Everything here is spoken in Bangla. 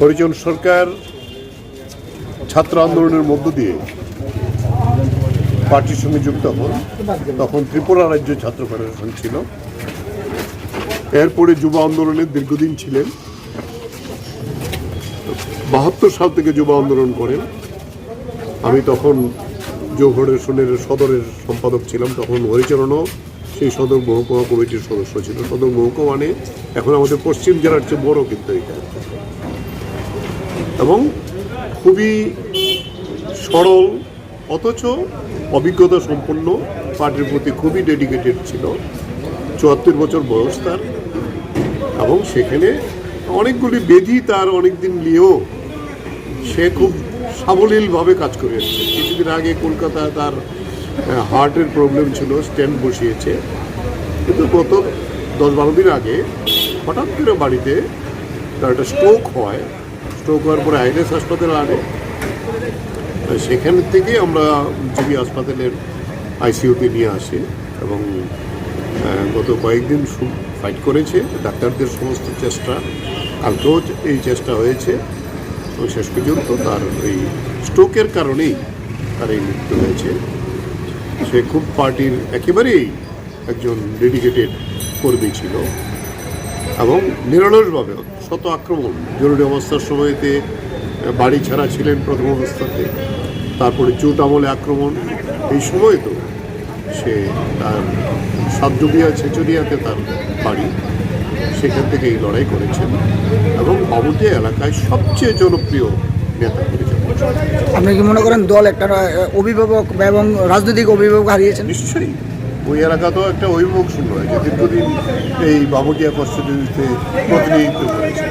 হরিজন সরকার ছাত্র আন্দোলনের মধ্য দিয়ে পার্টির সঙ্গে যুক্ত হন। তখন ত্রিপুরা রাজ্য ছাত্র ফেডারেশন ছিল। এরপরে যুব আন্দোলনে দীর্ঘদিন ছিলেন। 72 সাল থেকে যুব আন্দোলন করেন। আমি তখন যুব ফেডারেশনের সদরের সম্পাদক ছিলাম। তখন হরিচরণও সেই সদর মহকুমা কমিটির সদস্য ছিল। সদর মহকুমা মানে এখন আমাদের পশ্চিম জেলার চেয়ে বড়, কিন্তু এটা এবং খুবই সরল অথচ অভিজ্ঞতা সম্পন্ন, পার্টির প্রতি খুবই ডেডিকেটেড ছিল। 74 বছর বয়স তার, এবং সেখানে অনেকগুলি বেধি তার অনেকদিন নিয়েও সে খুব সাবলীলভাবে কাজ করে যাচ্ছে। কিছুদিন আগে কলকাতায় তার হার্টের প্রবলেম ছিল, স্ট্যান্ড বসিয়েছে, কিন্তু গত 10-12 দিন আগে হঠাৎ করে বাড়িতে তার একটা স্ট্রোক হয়। স্ট্রোক হওয়ার পরে আইএনএস হাসপাতালে আনে। সেখান থেকে আমরা জিবি হাসপাতালের আইসিইউতে নিয়ে আসি এবং গত কয়েকদিন ফাইট করেছে ডাক্তারদের সমস্ত চেষ্টা। কালকেও এই চেষ্টা হয়েছে এবং শেষ পর্যন্ত তার এই স্ট্রোকের কারণেই তার এই মৃত্যু হয়েছে। সে খুব পার্টির একেবারেই একজন ডেডিকেটেড কর্মী ছিল এবং নিরলসভাবে শত আক্রমণ, জরুরি অবস্থার সময়তে বাড়ি ছাড়া ছিলেন প্রথম অবস্থাতে, তারপরে জোট আমলে আক্রমণ। এই সময় তো সে তার সাতডুবিয়া ছেচুরিয়াতে তার বাড়ি, সেখান থেকে এই লড়াই করেছেন এবং বাবুটিয়া এলাকায় সবচেয়ে জনপ্রিয় নেতা করেছেন। আপনি কি মনে করেন দল একটা অভিভাবক এবং রাজনৈতিক অভিভাবক হারিয়েছেন? নিশ্চয়ই। ওই এলাকা তো একটা অভিভাবক শূন্য হয়েছে। দীর্ঘদিন এই বাবুটিয়া কনস্টিটিউয়েন্সিতে প্রতিনিধিত্ব করেছে।